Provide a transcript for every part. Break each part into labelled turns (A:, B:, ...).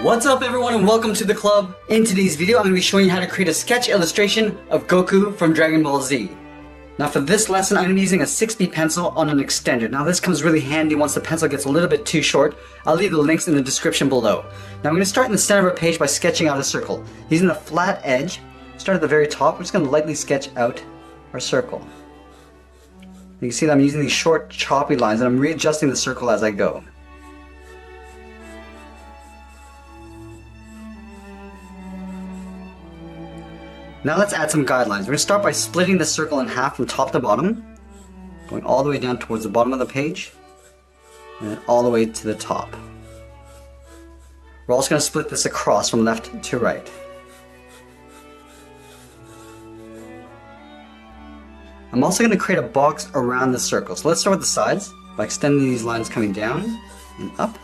A: What's up everyone and welcome to the club. In today's video I'm going to be showing you how to create a sketch illustration of Goku from Dragon Ball Z. Now for this lesson I'm going to be using a 6B pencil on an extender. Now this comes really handy once the pencil gets a little bit too short. I'll leave the links in the description below. Now I'm going to start in the center of our page by sketching out a circle. Using the flat edge, start at the very top, we're just going to lightly sketch out our circle. You can see that I'm using these short choppy lines and I'm readjusting the circle as I go. Now let's add some guidelines. We're going to start by splitting the circle in half from top to bottom, going all the way down towards the bottom of the page, and then all the way to the top. We're also going to split this across from left to right. I'm also going to create a box around the circle. So let's start with the sides by extending these lines coming down and up.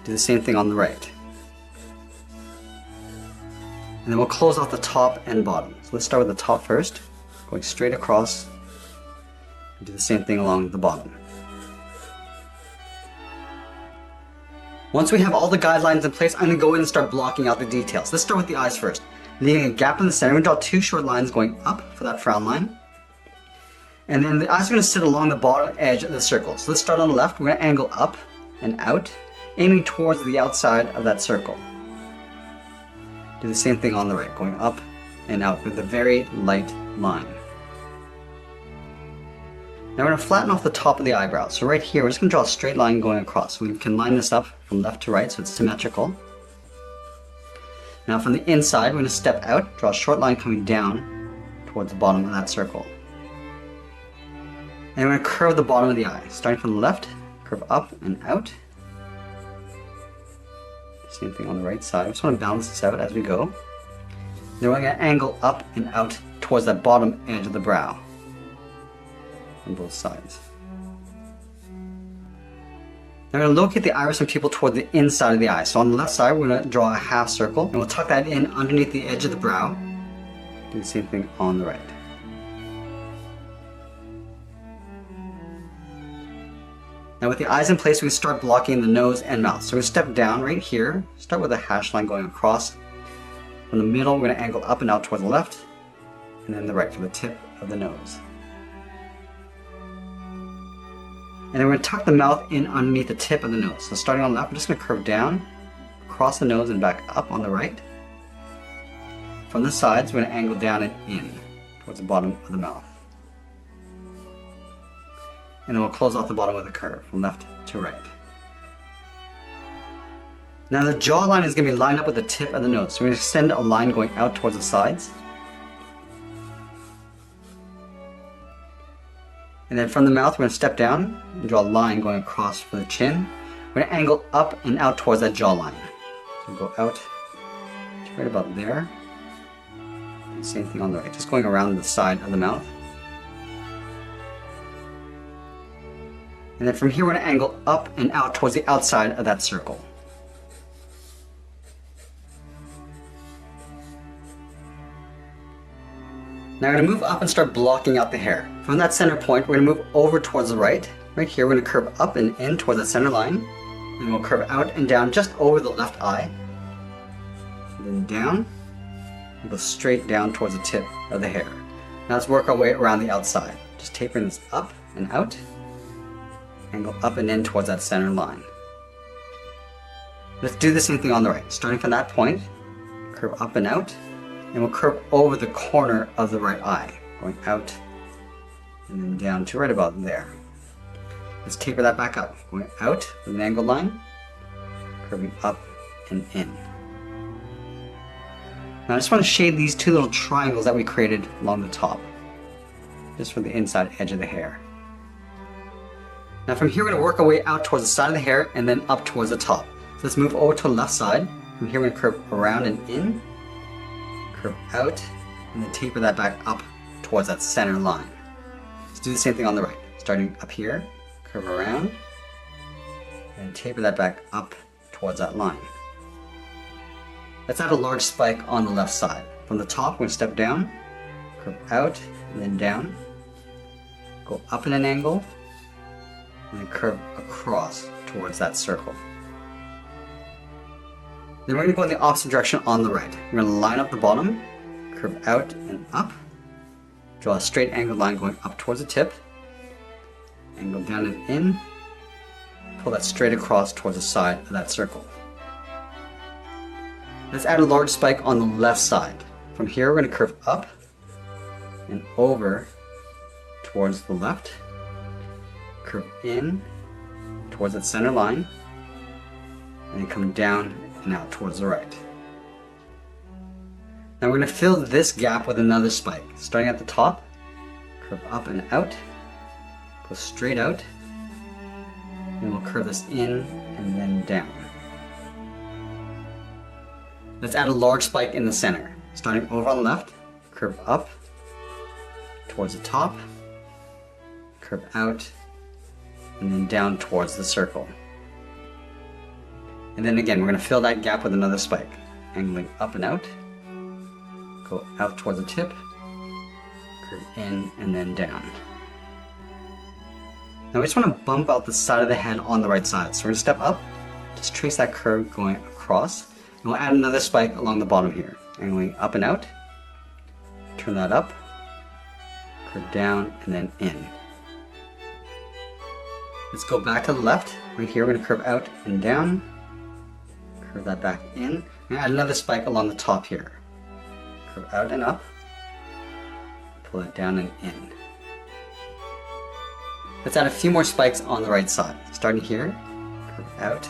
A: Do the same thing on the right. And then we'll close off the top and bottom. So let's start with the top first, going straight across, and do the same thing along the bottom. Once we have all the guidelines in place, I'm going to go in and start blocking out the details. Let's start with the eyes first. Leaving a gap in the center, I'm going to draw two short lines going up for that frown line. And then the eyes are going to sit along the bottom edge of the circle. So let's start on the left, we're going to angle up and out, aiming towards the outside of that circle. Do the same thing on the right, going up and out with a very light line. Now we're going to flatten off the top of the eyebrow. So right here, we're just going to draw a straight line going across. So we can line this up from left to right so it's symmetrical. Now from the inside, we're going to step out, draw a short line coming down towards the bottom of that circle. And we're going to curve the bottom of the eye. Starting from the left, curve up and out. Same thing on the right side. I just want to balance this out as we go. Then we're going to angle up and out towards that bottom edge of the brow on both sides. Now we're going to locate the iris and pupil toward the inside of the eye. So on the left side, we're going to draw a half circle, and we'll tuck that in underneath the edge of the brow. Do the same thing on the right. Now with the eyes in place, we start blocking the nose and mouth. So we're going to step down right here, start with a hash line going across. From the middle, we're going to angle up and out toward the left, and then the right for the tip of the nose. And then we're going to tuck the mouth in underneath the tip of the nose. So starting on the left, we're just going to curve down, across the nose and back up on the right. From the sides, we're going to angle down and in towards the bottom of the mouth. And then we'll close off the bottom with a curve from left to right. Now the jawline is going to be lined up with the tip of the nose. So we're going to extend a line going out towards the sides. And then from the mouth, we're going to step down and draw a line going across for the chin. We're going to angle up and out towards that jawline. So we'll go out to right about there. And same thing on the right, just going around the side of the mouth. And then from here, we're going to angle up and out towards the outside of that circle. Now we're going to move up and start blocking out the hair. From that center point, we're going to move over towards the right. Right here, we're going to curve up and in towards that center line. And we'll curve out and down just over the left eye. And then down, and go straight down towards the tip of the hair. Now let's work our way around the outside. Just tapering this up and out. Angle up and in towards that center line. Let's do the same thing on the right. Starting from that point, curve up and out, and we'll curve over the corner of the right eye, going out and then down to right about there. Let's taper that back up, going out with an angled line, curving up and in. Now I just want to shade these two little triangles that we created along the top, just for the inside edge of the hair. Now from here, we're going to work our way out towards the side of the hair and then up towards the top. So let's move over to the left side. From here, we're going to curve around and in, curve out, and then taper that back up towards that center line. Let's do the same thing on the right. Starting up here, curve around, and taper that back up towards that line. Let's add a large spike on the left side. From the top, we're going to step down, curve out, and then down, go up in an angle, and then curve across towards that circle. Then we're going to go in the opposite direction on the right. We're going to line up the bottom, curve out and up, draw a straight angled line going up towards the tip, angle down and in, pull that straight across towards the side of that circle. Let's add a large spike on the left side. From here we're going to curve up and over towards the left, curve in towards that center line, and then come down and out towards the right. Now we're going to fill this gap with another spike. Starting at the top, curve up and out, go straight out, and we'll curve this in and then down. Let's add a large spike in the center. Starting over on the left, curve up towards the top, curve out, and then down towards the circle. And then again, we're going to fill that gap with another spike, angling up and out, go out towards the tip, curve in and then down. Now we just want to bump out the side of the head on the right side. So we're going to step up, just trace that curve going across, and we'll add another spike along the bottom here, angling up and out, turn that up, curve down and then in. Let's go back to the left. Right here we're going to curve out and down, curve that back in, and add another spike along the top here. Curve out and up, pull it down and in. Let's add a few more spikes on the right side. Starting here, curve out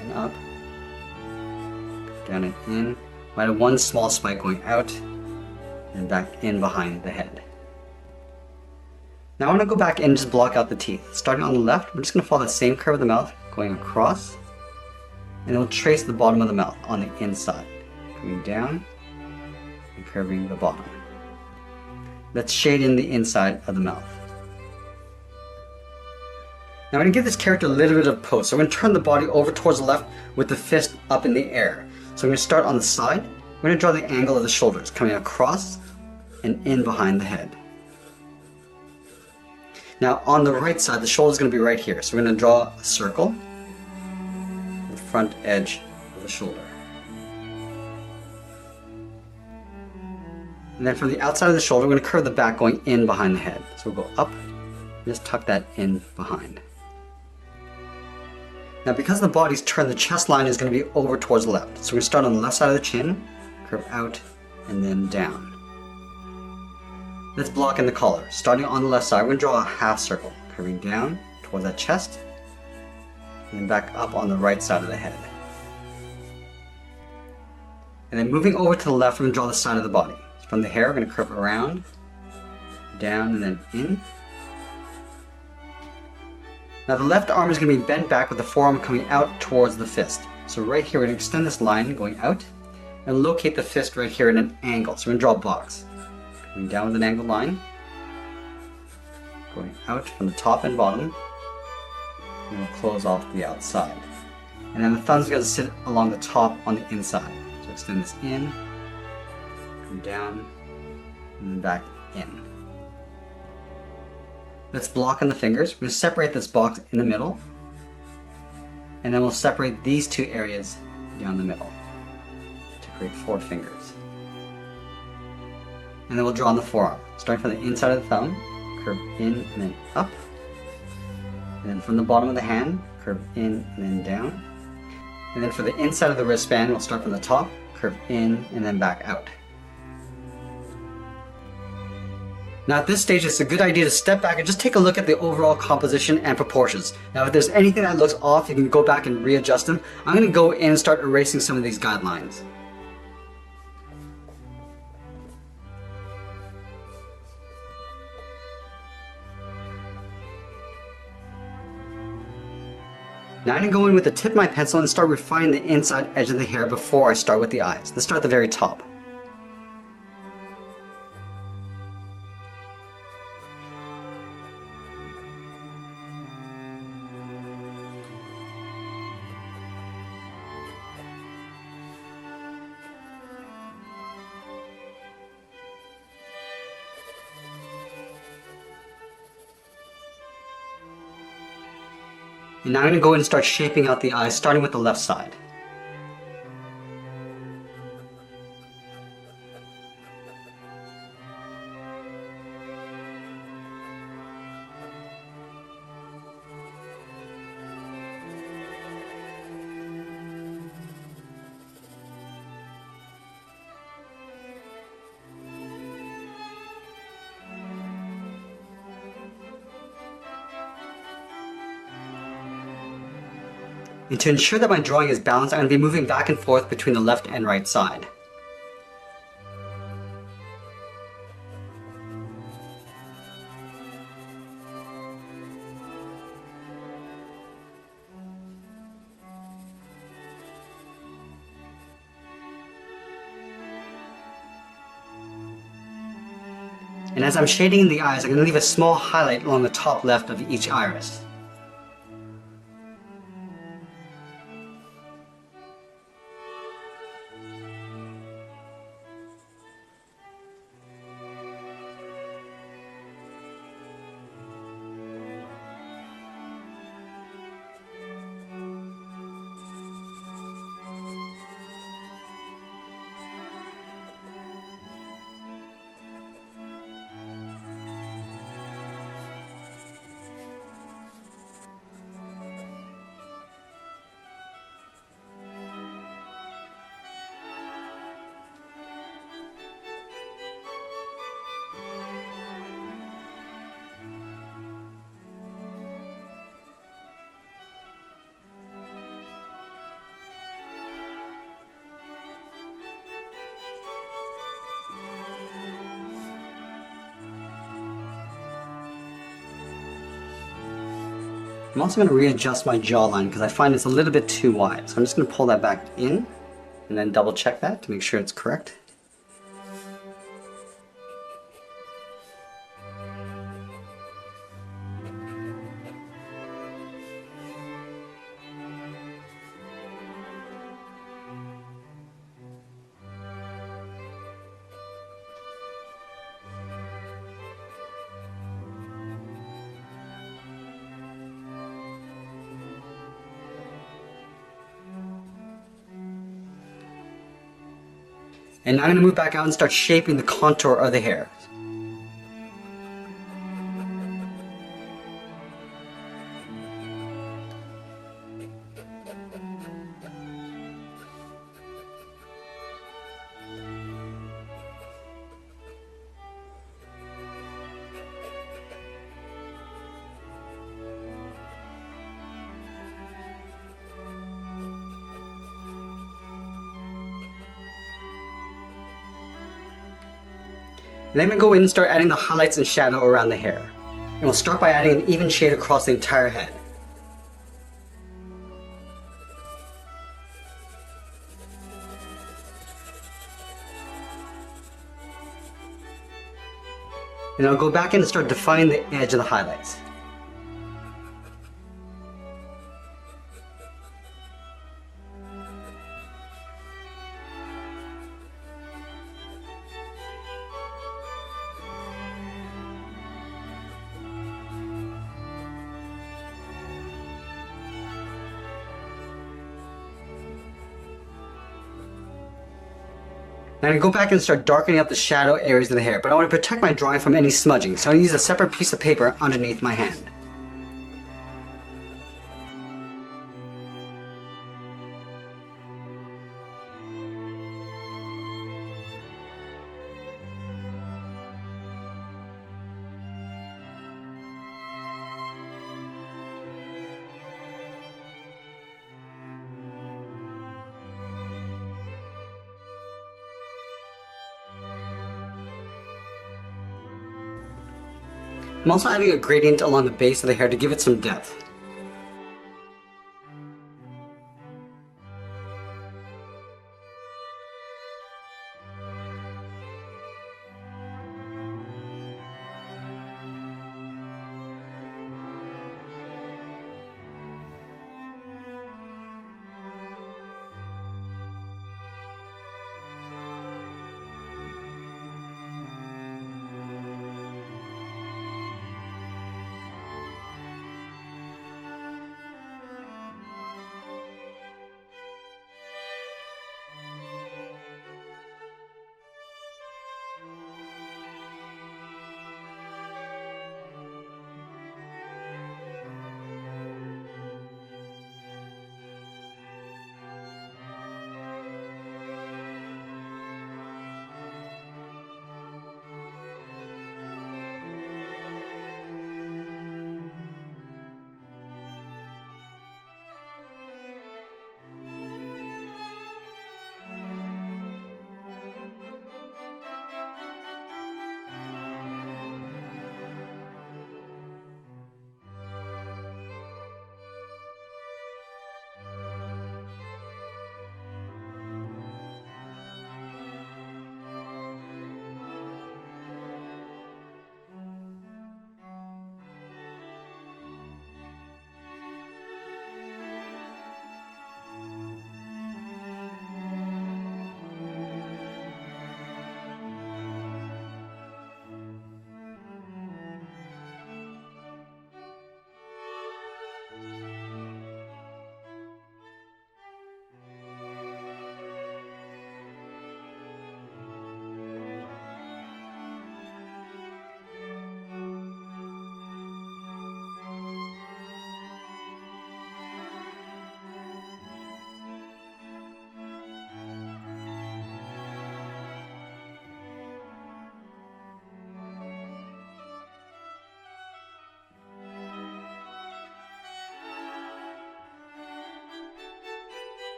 A: and up, down and in. We'll add one small spike going out and back in behind the head. Now I want to go back and just block out the teeth. Starting on the left, we're just going to follow the same curve of the mouth, going across, and then we'll trace the bottom of the mouth on the inside, coming down and curving the bottom. Let's shade in the inside of the mouth. Now I'm going to give this character a little bit of pose. So we're going to turn the body over towards the left with the fist up in the air. So I'm going to start on the side. We're going to draw the angle of the shoulders, coming across and in behind the head. Now on the right side, the shoulder is going to be right here. So we're going to draw a circle, the front edge of the shoulder. And then from the outside of the shoulder, we're going to curve the back going in behind the head. So we'll go up and just tuck that in behind. Now because the body's turned, the chest line is going to be over towards the left. So we're going to start on the left side of the chin, curve out and then down. Let's block in the collar. Starting on the left side, we're going to draw a half circle, curving down towards that chest, and then back up on the right side of the head. And then moving over to the left, we're going to draw the side of the body. From the hair, we're going to curve around, down, and then in. Now the left arm is going to be bent back with the forearm coming out towards the fist. So right here, we're going to extend this line going out, and locate the fist right here at an angle. So we're going to draw a box. Going down with an angled line, going out from the top and bottom, and we'll close off the outside. And then the thumb's going to sit along the top on the inside. So extend this in, come down, and then back in. Let's block on the fingers. We're going to separate this box in the middle, and then we'll separate these two areas down the middle to create 4 fingers. And then we'll draw on the forearm. Starting from the inside of the thumb, curve in and then up. And then from the bottom of the hand, curve in and then down. And then for the inside of the wristband, we'll start from the top, curve in and then back out. Now at this stage, it's a good idea to step back and just take a look at the overall composition and proportions. Now if there's anything that looks off, you can go back and readjust them. I'm going to go in and start erasing some of these guidelines. Now I'm going to go in with the tip of my pencil and start refining the inside edge of the hair before I start with the eyes. Let's start at the very top. And now I'm going to go in and start shaping out the eyes, starting with the left side. And to ensure that my drawing is balanced, I'm going to be moving back and forth between the left and right side. And as I'm shading in the eyes, I'm going to leave a small highlight along the top left of each iris. I'm also going to readjust my jawline because I find it's a little bit too wide. So I'm just going to pull that back in and then double check that to make sure it's correct. And now I'm going to move back out and start shaping the contour of the hair. And then I'm going to go in and start adding the highlights and shadow around the hair. And we'll start by adding an even shade across the entire head. And I'll go back in and start defining the edge of the highlights. Now I'm going to go back and start darkening up the shadow areas of the hair, but I want to protect my drawing from any smudging, so I'm going to use a separate piece of paper underneath my hand. I'm also adding a gradient along the base of the hair to give it some depth.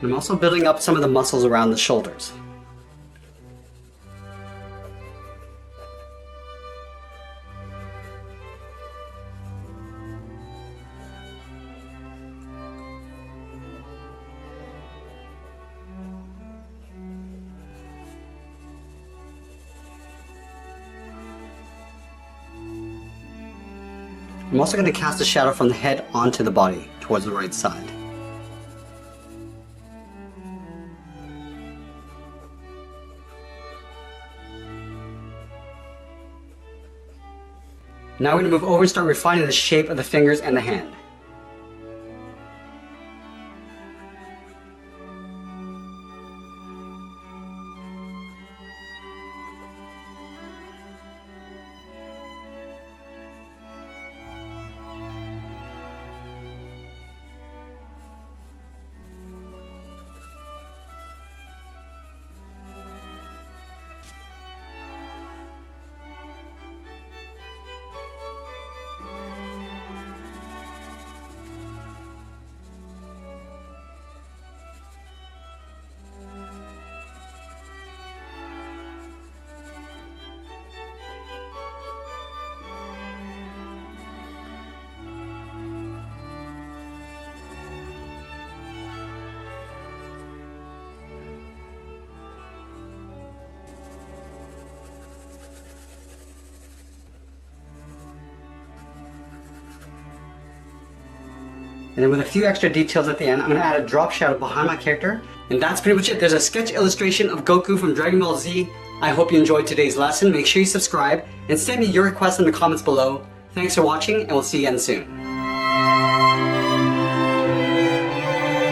A: I'm also building up some of the muscles around the shoulders. I'm also going to cast a shadow from the head onto the body, towards the right side. Now we're going to move over and start refining the shape of the fingers and the hand. And then with a few extra details at the end, I'm going to add a drop shadow behind my character. And that's pretty much it. There's a sketch illustration of Goku from Dragon Ball Z. I hope you enjoyed today's lesson. Make sure you subscribe and send me your requests in the comments below. Thanks for watching, and we'll see you again soon.